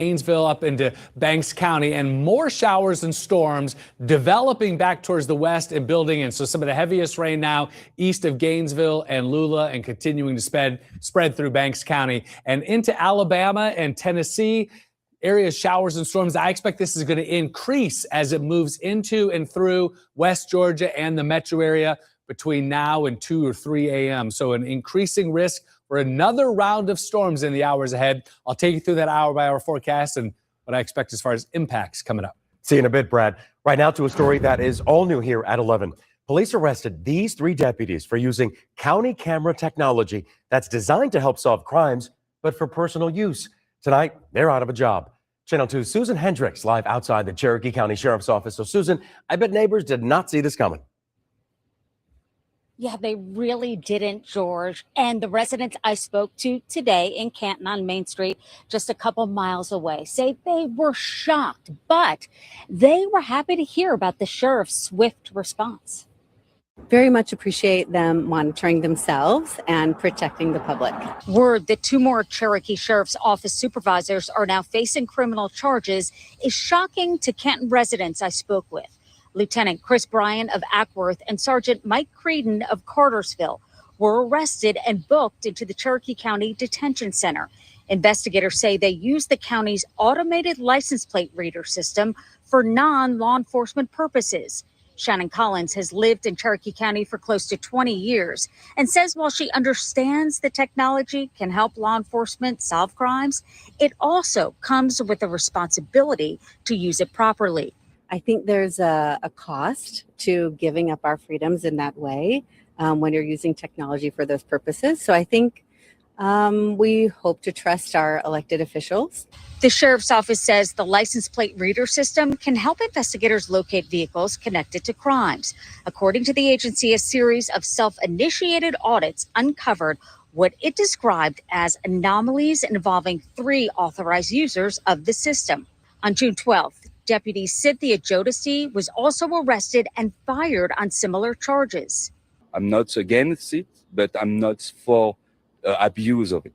Gainesville up into Banks County, and more showers and storms developing back towards the west and building in. So some of the heaviest rain now east of Gainesville and Lula, and continuing to spread through Banks County and into Alabama and Tennessee. Areas, showers and storms. I expect this is going to increase as it moves into and through West Georgia and the metro area between now and 2 or 3 a.m. So an increasing risk for another round of storms in the hours ahead. I'll take you through that hour-by-hour forecast and what I expect as far as impacts coming up. See you in a bit, Brad. Right now to a story that is all new here at 11. Police arrested these 3 deputies for using county camera technology that's designed to help solve crimes, but for personal use. Tonight, they're out of a job. Channel 2's Susan Hendricks live outside the Cherokee County Sheriff's Office. So, Susan, I bet neighbors did not see this coming. Yeah, they really didn't, George. And the residents I spoke to today in Canton on Main Street, just a couple miles away, say they were shocked, but they were happy to hear about the sheriff's swift response. Very much appreciate them monitoring themselves and protecting the public. Word that 2 more Cherokee Sheriff's Office supervisors are now facing criminal charges is shocking to Canton residents I spoke with. Lieutenant Chris Bryan of Ackworth and Sergeant Mike Creedon of Cartersville were arrested and booked into the Cherokee County Detention Center. Investigators say they used the county's automated license plate reader system for non-law enforcement purposes. Shannon Collins has lived in Cherokee County for close to 20 years and says while she understands the technology can help law enforcement solve crimes, it also comes with a responsibility to use it properly. I think there's a cost to giving up our freedoms in that way when you're using technology for those purposes. So I think we hope to trust our elected officials. The sheriff's office says the license plate reader system can help investigators locate vehicles connected to crimes. According to the agency, a series of self-initiated audits uncovered what it described as anomalies involving 3 authorized users of the system. On June 12th, Deputy Cynthia Jodeci was also arrested and fired on similar charges. I'm not against it, but I'm not for abuse of it.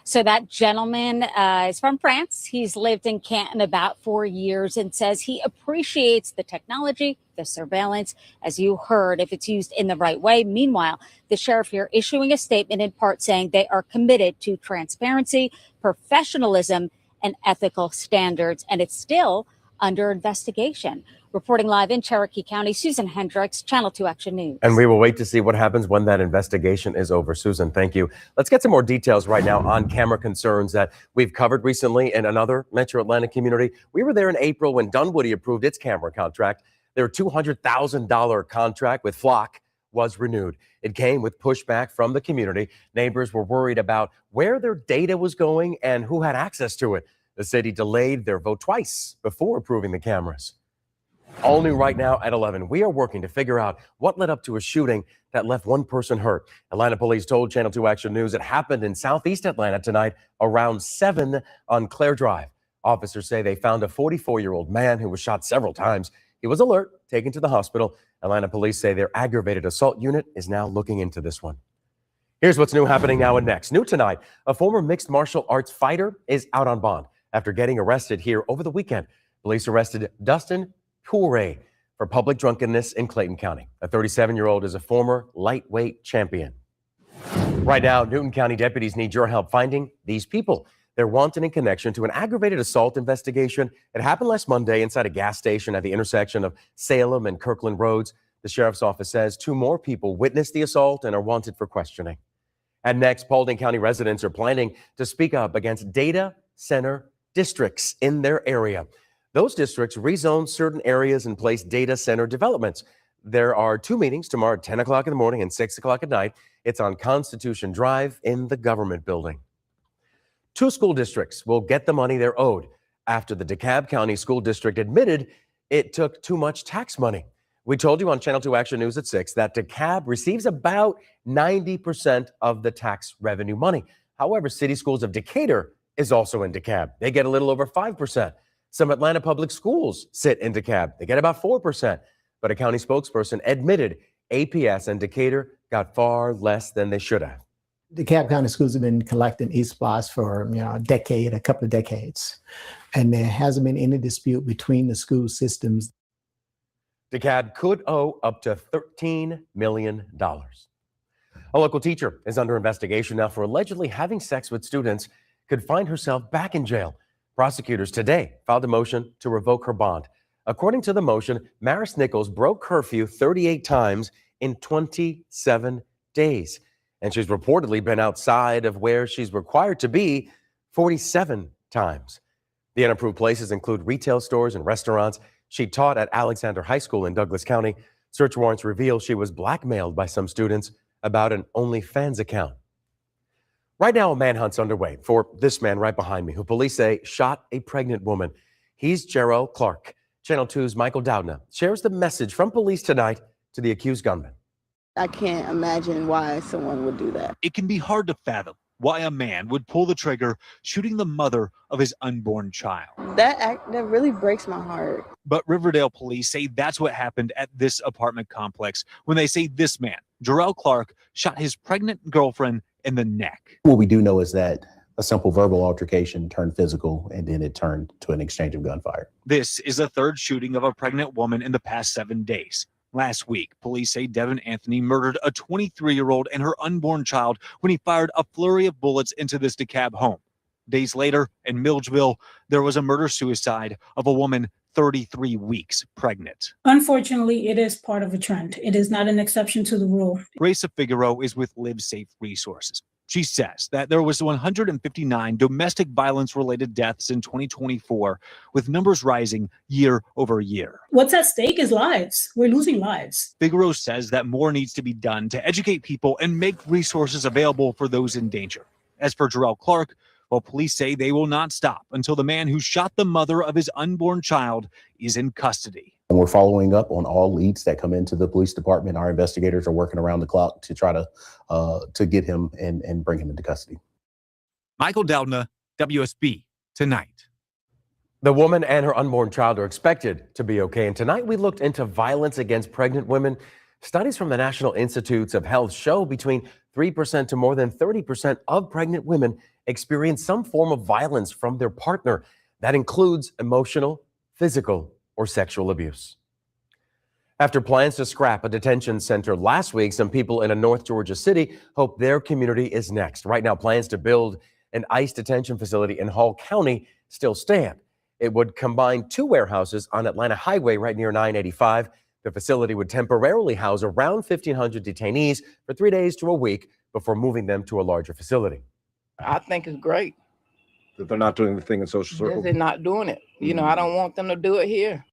So that gentleman is from France. He's lived in Canton about 4 years and says he appreciates the technology, the surveillance, as you heard, if it's used in the right way. Meanwhile, the sheriff here issuing a statement in part saying they are committed to transparency, professionalism, and ethical standards, and it's still under investigation. Reporting live in Cherokee County, Susan Hendricks, Channel 2 Action News. And we will wait to see what happens when that investigation is over. Susan, thank you. Let's get some more details right now on camera concerns that we've covered recently in another Metro Atlanta community. We were there in April when Dunwoody approved its camera contract. Their $200,000 contract with Flock was renewed. It came with pushback from the community. Neighbors were worried about where their data was going and who had access to it. The city delayed their vote twice before approving the cameras. All new right now at 11. We are working to figure out what led up to a shooting that left 1 person hurt. Atlanta police told Channel 2 Action News it happened in southeast Atlanta tonight around 7 on Claire Drive. Officers say they found a 44-year-old man who was shot several times. He was alert, taken to the hospital. Atlanta police say their aggravated assault unit is now looking into this one. Here's what's new happening now and next. New tonight, a former mixed martial arts fighter is out on bond after getting arrested here over the weekend. Police arrested Dustin Poore for public drunkenness in Clayton County. A 37-year-old is a former lightweight champion. Right now, Newton County deputies need your help finding these people. They're wanted in connection to an aggravated assault investigation. It happened last Monday inside a gas station at the intersection of Salem and Kirkland Roads. The sheriff's office says 2 more people witnessed the assault and are wanted for questioning. And next, Paulding County residents are planning to speak up against data center districts in their area. Those districts rezone certain areas and place data center developments. There are 2 meetings tomorrow at 10 o'clock in the morning and 6 o'clock at night. It's on Constitution Drive in the government building. 2 school districts will get the money they're owed after the DeKalb County School District admitted it took too much tax money. We told you on Channel 2 Action News at 6 that DeKalb receives about 90% of the tax revenue money. However, City Schools of Decatur is also in DeKalb. They get a little over 5%. Some Atlanta public schools sit in DeKalb. They get about 4%. But a county spokesperson admitted APS and Decatur got far less than they should have. DeKalb County schools have been collecting e-spots for a decade, a couple of decades, and there hasn't been any dispute between the school systems. DeKalb could owe up to $13 million. A local teacher is under investigation now for allegedly having sex with students, could find herself back in jail. Prosecutors today filed a motion to revoke her bond. According to the motion, Maris Nichols broke curfew 38 times in 27 days. And she's reportedly been outside of where she's required to be 47 times. The unapproved places include retail stores and restaurants. She taught at Alexander High School in Douglas County. Search warrants reveal she was blackmailed by some students about an OnlyFans account. Right now, a manhunt's underway for this man right behind me, who police say shot a pregnant woman. He's Gerald Clark. Channel 2's Michael Doudna shares the message from police tonight to the accused gunman. I can't imagine why someone would do that. It can be hard to fathom why a man would pull the trigger, shooting the mother of his unborn child. That really breaks my heart. But Riverdale police say that's what happened at this apartment complex when they say this man, Gerald Clark, shot his pregnant girlfriend in the neck. What we do know is that a simple verbal altercation turned physical, and then it turned to an exchange of gunfire. This is the third shooting of a pregnant woman in the past 7 days. Last week, police say Devin Anthony murdered a 23-year-old and her unborn child when he fired a flurry of bullets into this DeKalb home. Days later, in Milledgeville, there was a murder-suicide of a woman 33 weeks pregnant. Unfortunately, it is part of a trend. It is not an exception to the rule. Grace Figueroa is with Live Safe Resources. She says that there was 159 domestic violence-related deaths in 2024, with numbers rising year over year. What's at stake is lives. We're losing lives. Figueroa says that more needs to be done to educate people and make resources available for those in danger. As for Gerald Clark, well, police say they will not stop until the man who shot the mother of his unborn child is in custody. And we're following up on all leads that come into the police department. Our investigators are working around the clock to try to get him and bring him into custody. Michael Doudna, WSB Tonight. The woman and her unborn child are expected to be okay. And tonight we looked into violence against pregnant women. Studies from the National Institutes of Health show between 3% to more than 30% of pregnant women experience some form of violence from their partner. That includes emotional, physical, or sexual abuse. After plans to scrap a detention center last week, some people in a North Georgia city hope their community is next. Right now, plans to build an ICE detention facility in Hall County still stand. It would combine 2 warehouses on Atlanta Highway right near 985. The facility would temporarily house around 1,500 detainees for 3 days to a week before moving them to a larger facility. I think it's great that they're not doing the thing in social circles. they're not doing it. I don't want them to do it here.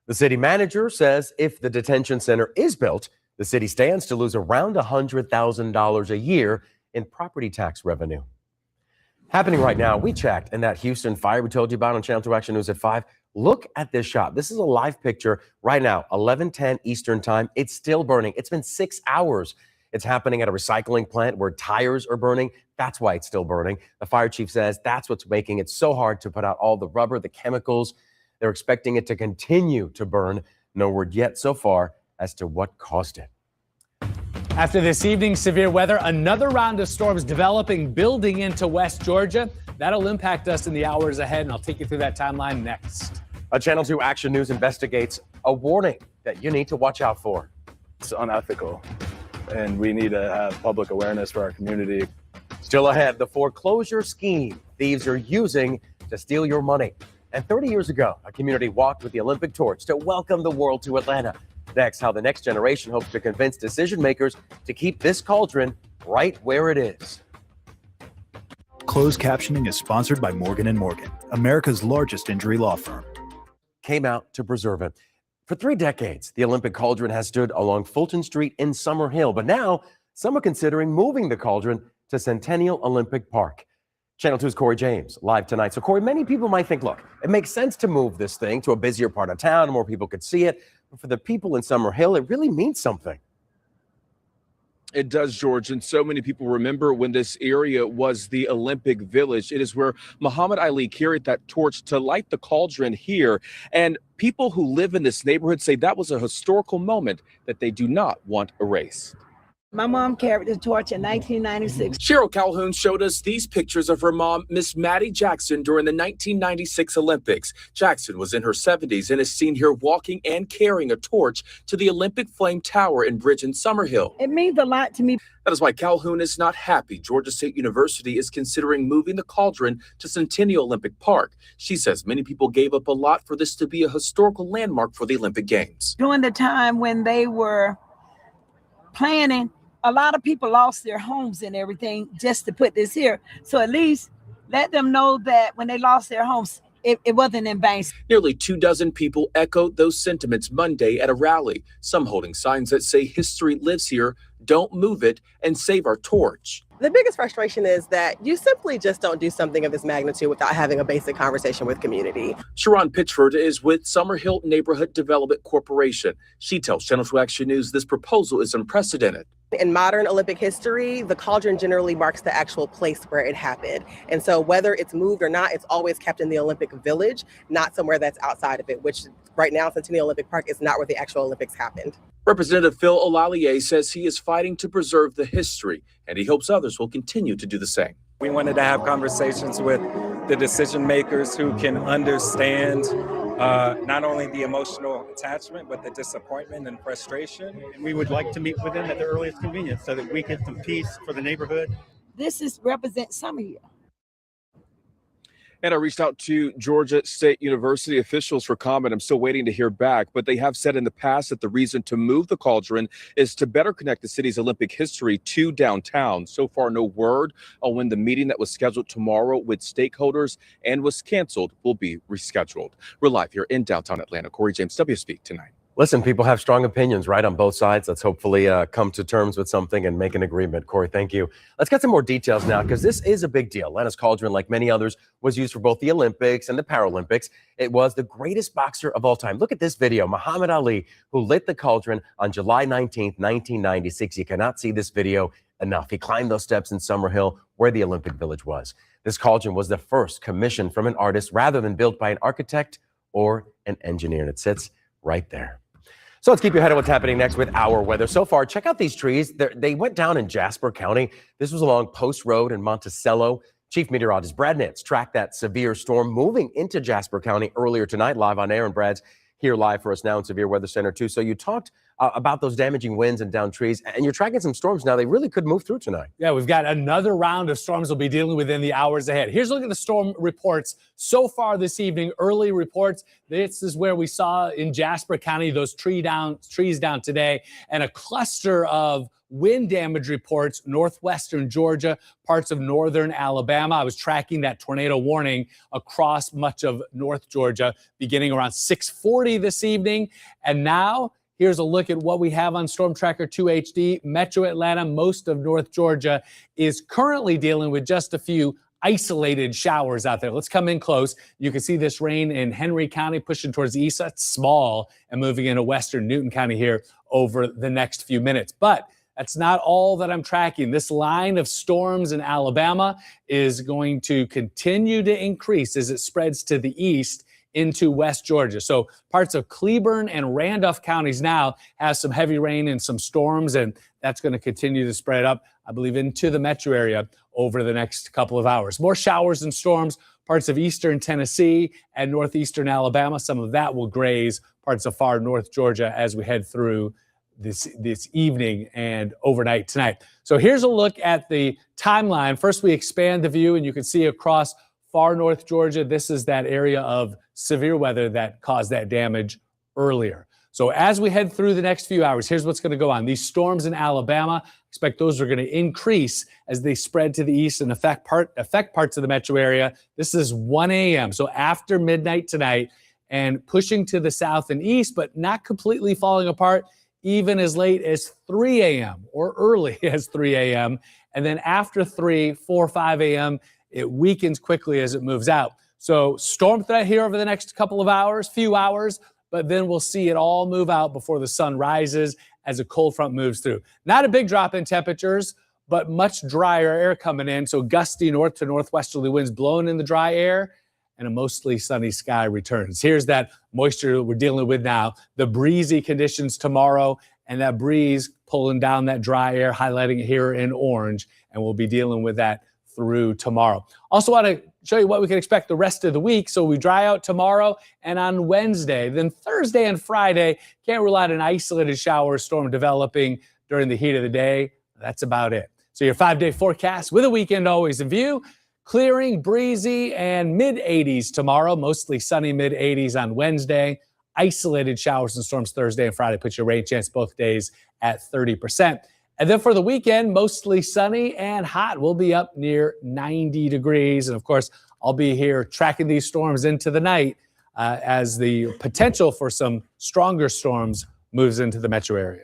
The city manager says if the detention center is built, the city stands to lose around $100,000 a year in property tax revenue. Happening right now, we checked, and that Houston fire we told you about on Channel 2 Action News at 5. Look at this shot. This is a live picture right now, 11:10 Eastern time. It's still burning. It's been 6 hours. It's happening at a recycling plant where tires are burning. That's why it's still burning. The fire chief says that's what's making it so hard to put out all the rubber, the chemicals. They're expecting it to continue to burn. No word yet so far as to what caused it. After this evening's severe weather, another round of storms developing, building into West Georgia. That'll impact us in the hours ahead, and I'll take you through that timeline next. A Channel 2 Action News investigates a warning that you need to watch out for. It's unethical, and we need to have public awareness for our community. Still ahead, the foreclosure scheme thieves are using to steal your money. And 30 years ago, a community walked with the Olympic torch to welcome the world to Atlanta. Next, how the next generation hopes to convince decision makers to keep this cauldron right where it is. Closed captioning is sponsored by Morgan & Morgan, America's largest injury law firm. Came out to preserve it. For 3 decades, the Olympic cauldron has stood along Fulton Street in Summer Hill, but now some are considering moving the cauldron to Centennial Olympic Park. Channel 2's Corey James live tonight. So Corey, many people might think, look, it makes sense to move this thing to a busier part of town, more people could see it. But for the people in Summer Hill, it really means something. It does, George, and so many people remember when this area was the Olympic Village. It is where Muhammad Ali carried that torch to light the cauldron here. And people who live in this neighborhood say that was a historical moment that they do not want erased. My mom carried the torch in 1996. Cheryl Calhoun showed us these pictures of her mom, Miss Maddie Jackson, during the 1996 Olympics. Jackson was in her 70s and is seen here walking and carrying a torch to the Olympic Flame Tower and Bridge in Summerhill. It means a lot to me. That is why Calhoun is not happy Georgia State University is considering moving the cauldron to Centennial Olympic Park. She says many people gave up a lot for this to be a historical landmark for the Olympic Games. During the time when they were planning, a lot of people lost their homes and everything just to put this here. So at least let them know that when they lost their homes, it wasn't in vain. Nearly 24 people echoed those sentiments Monday at a rally, some holding signs that say history lives here, don't move it, and save our torch. The biggest frustration is that you simply just don't do something of this magnitude without having a basic conversation with community. Sharon Pitchford is with Summerhill Neighborhood Development Corporation. She tells Channel 2 Action News this proposal is unprecedented. In modern Olympic history, the cauldron generally marks the actual place where it happened. And so whether it's moved or not, it's always kept in the Olympic Village, not somewhere that's outside of it, which right now Centennial Olympic Park is not where the actual Olympics happened. Representative Phil Olalier says he is fighting to preserve the history, and he hopes others will continue to do the same. We wanted to have conversations with the decision makers who can understand not only the emotional attachment, but the disappointment and frustration. And we would like to meet with them at the earliest convenience so that we get some peace for the neighborhood. This represents Summerhill. And I reached out to Georgia State University officials for comment. I'm still waiting to hear back, but they have said in the past that the reason to move the cauldron is to better connect the city's Olympic history to downtown. So far, no word on when the meeting that was scheduled tomorrow with stakeholders and was canceled will be rescheduled. We're live here in downtown Atlanta. Corey James, WSB tonight. Listen, people have strong opinions, right, on both sides. Let's hopefully come to terms with something and make an agreement. Corey, thank you. Let's get some more details now, because this is a big deal. Atlanta's cauldron, like many others, was used for both the Olympics and the Paralympics. It was the greatest boxer of all time. Look at this video. Muhammad Ali, who lit the cauldron on July 19th, 1996. You cannot see this video enough. He climbed those steps in Summerhill, where the Olympic Village was. This cauldron was the first commissioned from an artist rather than built by an architect or an engineer, and it sits right there. So let's keep you ahead of what's happening next with our weather. So far, check out these trees. They went down in Jasper County. This was along Post Road in Monticello. Chief Meteorologist Brad Nitz tracked that severe storm moving into Jasper County earlier tonight, live on air. And Brad's here live for us now in Severe Weather Center, too. So you talked about those damaging winds and down trees, and you're tracking some storms now. They really could move through tonight. Yeah, we've got another round of storms we'll be dealing with in the hours ahead. Here's a look at the storm reports so far this evening. Early reports. This is where we saw in Jasper County those trees down today, and a cluster of wind damage reports, northwestern Georgia, parts of northern Alabama. I was tracking that tornado warning across much of North Georgia beginning around 6:40 this evening. And now here's a look at what we have on Storm Tracker 2 HD. Metro Atlanta, most of North Georgia, is currently dealing with just a few isolated showers out there. Let's come in close. You can see this rain in Henry County pushing towards the east. That's small, and moving into western Newton County here over the next few minutes. But that's not all that I'm tracking. This line of storms in Alabama is going to continue to increase as it spreads to the east into West Georgia. So parts of Cleburne and Randolph counties now have some heavy rain and some storms, and that's going to continue to spread up, I believe, into the metro area over the next couple of hours. More showers and storms, parts of eastern Tennessee and northeastern Alabama. Some of that will graze parts of far North Georgia as we head through this evening and overnight tonight. So here's a look at the timeline. First, we expand the view, and you can see across far North Georgia, this is that area of severe weather that caused that damage earlier. So as we head through the next few hours, here's what's going to go on. These storms in Alabama, expect those are going to increase as they spread to the east and affect parts of the metro area. This is 1 a.m., so after midnight tonight, and pushing to the south and east, but not completely falling apart, even as late as 3 a.m. or early as 3 a.m. And then after 3, 4, 5 a.m., it weakens quickly as it moves out. So storm threat here over the next couple of hours, few hours, but then we'll see it all move out before the sun rises as a cold front moves through. Not a big drop in temperatures, but much drier air coming in. So gusty north to northwesterly winds blowing in the dry air, and a mostly sunny sky returns. Here's that moisture we're dealing with now. The breezy conditions tomorrow and that breeze pulling down that dry air, highlighting it here in orange, and we'll be dealing with that through tomorrow. Also want to show you what we can expect the rest of the week. So we dry out tomorrow and on Wednesday. Then Thursday and Friday, can't rule out an isolated shower storm developing during the heat of the day. That's about it. So your 5-day forecast with a weekend always in view. Clearing, breezy, and mid-80s tomorrow. Mostly sunny mid-80s on Wednesday. Isolated showers and storms Thursday and Friday. Put your rain chance both days at 30%. And then for the weekend, mostly sunny and hot. We'll be up near 90 degrees. And of course, I'll be here tracking these storms into the night as the potential for some stronger storms moves into the metro area.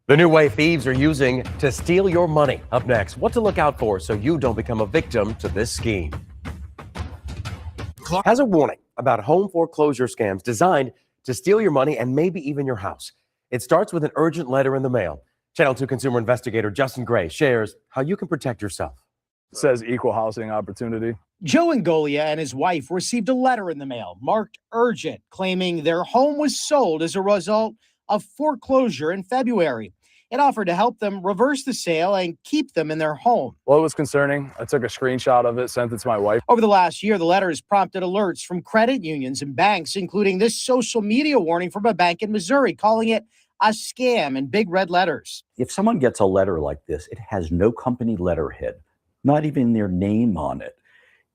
The new way thieves are using to steal your money. Up next, what to look out for so you don't become a victim to this scheme. Has a warning about home foreclosure scams designed to steal your money and maybe even your house. It starts with an urgent letter in the mail. Channel 2 consumer investigator Justin Gray shares how you can protect yourself. It says equal housing opportunity. Joe Angolia and his wife received a letter in the mail marked urgent, claiming their home was sold as a result of foreclosure in February. It offered to help them reverse the sale and keep them in their home. Well, it was concerning. I took a screenshot of it, sent it to my wife. Over the last year, the letter has prompted alerts from credit unions and banks, including this social media warning from a bank in Missouri, calling it a scam in big red letters. If someone gets a letter like this, it has no company letterhead, not even their name on it.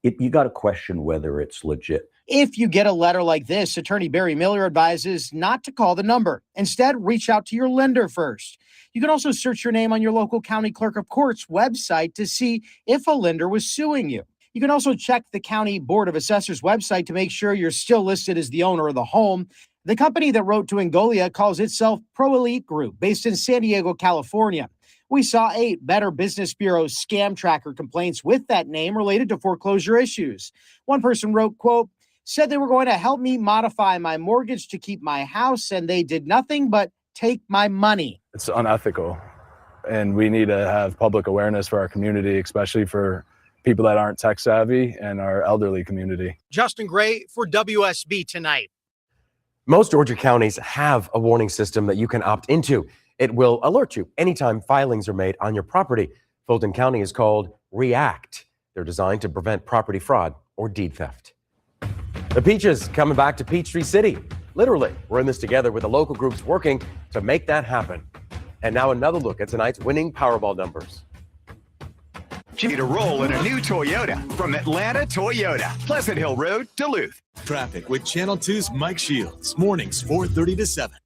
You got to question whether it's legit. If you get a letter like this, attorney Barry Miller advises not to call the number. Instead, reach out to your lender first. You can also search your name on your local county clerk of court's website to see if a lender was suing you. You can also check the County Board of Assessors website to make sure you're still listed as the owner of the home. The company that wrote to Angolia calls itself Pro Elite Group, based in San Diego, California. We saw 8 Better Business Bureau scam tracker complaints with that name related to foreclosure issues. One person wrote, quote, said they were going to help me modify my mortgage to keep my house, and they did nothing but take my money. It's unethical, and we need to have public awareness for our community, especially for people that aren't tech savvy and our elderly community. Justin Gray for WSB Tonight. Most Georgia counties have a warning system that you can opt into. It will alert you anytime filings are made on your property. Fulton County is called React. They're designed to prevent property fraud or deed theft. The Peaches coming back to Peachtree City. Literally, we're in this together with the local groups working to make that happen. And now another look at tonight's winning Powerball numbers. To roll in a new Toyota from Atlanta Toyota, Pleasant Hill Road, Duluth. Traffic with Channel 2's Mike Shields, mornings 4:30 to 7.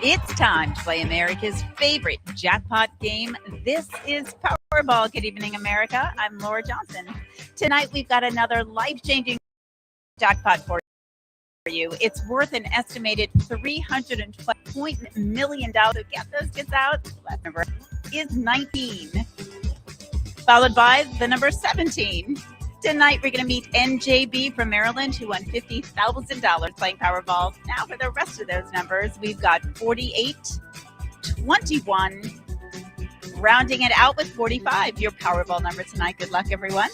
It's time to play America's favorite jackpot game. This is Powerball. Good evening, America. I'm Laura Johnson. Tonight, we've got another life-changing jackpot for you. It's worth an estimated $312 million. So get those kids out. Last number is 19, followed by the number 17. Tonight, we're going to meet NJB from Maryland, who won $50,000 playing Powerball. Now, for the rest of those numbers, we've got 48, 21, rounding it out with 45. Your Powerball number tonight, good luck, everyone,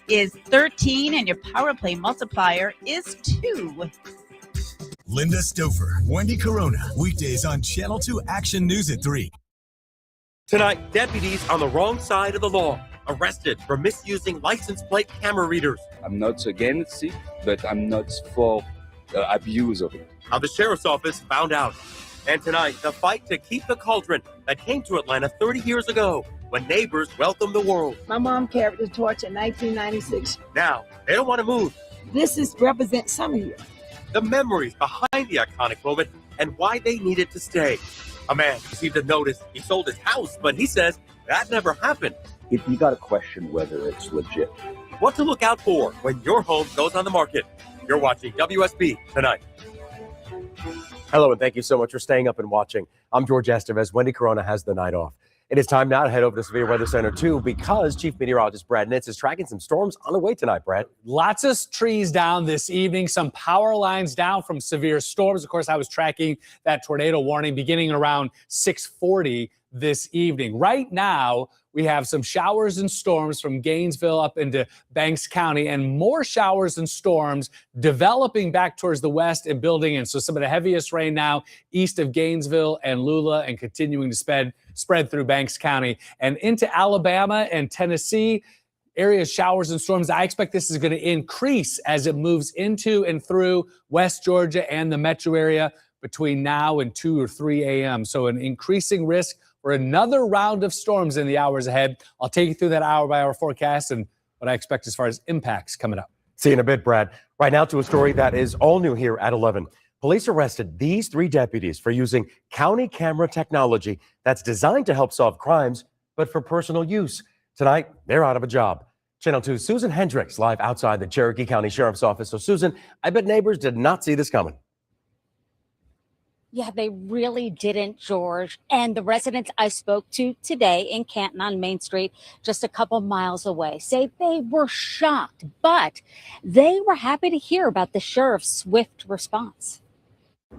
is 13, and your Power Play multiplier is 2. Linda Stouffer, Wendy Corona, weekdays on Channel 2 Action News at 3. Tonight, deputies on the wrong side of the law arrested for misusing license plate camera readers. I'm not against it, but I'm not for abuse of it. How the sheriff's office found out. And tonight, the fight to keep the cauldron that came to Atlanta 30 years ago when neighbors welcomed the world. My mom carried the torch in 1996. Now, they don't want to move. This represents some of you. The memories behind the iconic moment and why they needed to stay. A man received a notice. He sold his house, but he says that never happened. You got to question whether it's legit. What to look out for when your home goes on the market. You're watching WSB Tonight. Hello, and thank you so much for staying up and watching. I'm George Estevez. Wendy Corona has the night off. It is time now to head over to Severe Weather Center 2 because Chief Meteorologist Brad Nitz is tracking some storms on the way tonight, Brad. Lots of trees down this evening, some power lines down from severe storms. Of course, I was tracking that tornado warning beginning around 6:40 this evening. Right now, we have some showers and storms from Gainesville up into Banks County, and more showers and storms developing back towards the west and building in. So some of the heaviest rain now east of Gainesville and Lula, and continuing to spread through Banks County and into Alabama and Tennessee. Areas, showers and storms. I expect this is going to increase as it moves into and through West Georgia and the metro area between now and 2 or 3 a.m. So an increasing risk for another round of storms in the hours ahead. I'll take you through that hour-by-hour forecast and what I expect as far as impacts coming up. See you in a bit, Brad. Right now to a story that is all new here at 11. Police arrested these 3 deputies for using county camera technology that's designed to help solve crimes, but for personal use. Tonight, they're out of a job. Channel 2's Susan Hendricks live outside the Cherokee County Sheriff's Office. So, Susan, I bet neighbors did not see this coming. Yeah, they really didn't, George. And the residents I spoke to today in Canton on Main Street, just a couple miles away, say they were shocked, but they were happy to hear about the sheriff's swift response.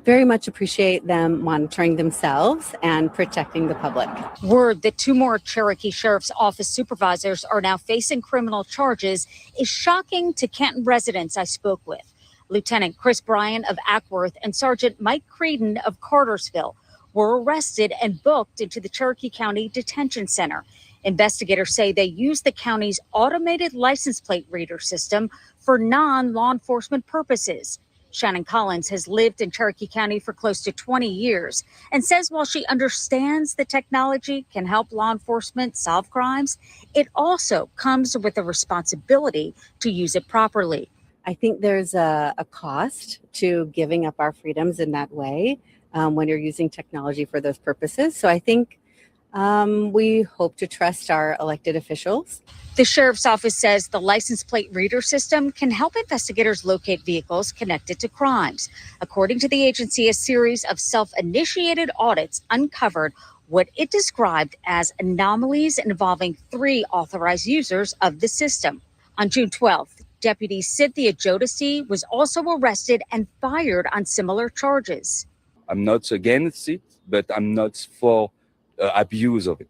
Very much appreciate them monitoring themselves and protecting the public. Word that 2 more Cherokee Sheriff's Office supervisors are now facing criminal charges is shocking to Canton residents I spoke with. Lieutenant Chris Bryan of Ackworth and Sergeant Mike Creedon of Cartersville were arrested and booked into the Cherokee County Detention Center. Investigators say they used the county's automated license plate reader system for non-law enforcement purposes. Shannon Collins has lived in Cherokee County for close to 20 years and says while she understands the technology can help law enforcement solve crimes, it also comes with a responsibility to use it properly. I think there's a cost to giving up our freedoms in that way when you're using technology for those purposes. So I think we hope to trust our elected officials. The sheriff's office says the license plate reader system can help investigators locate vehicles connected to crimes. According to the agency, a series of self-initiated audits uncovered what it described as anomalies involving 3 authorized users of the system. On June 12th, Deputy Cynthia Jodeci was also arrested and fired on similar charges. I'm not against it, but I'm not for abuse of it.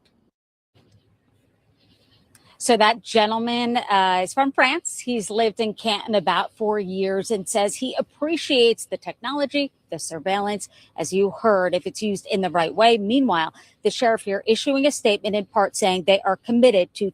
So that gentleman is from France. He's lived in Canton about 4 years and says he appreciates the technology, the surveillance, as you heard, if it's used in the right way. Meanwhile, the sheriff here issuing a statement in part saying they are committed to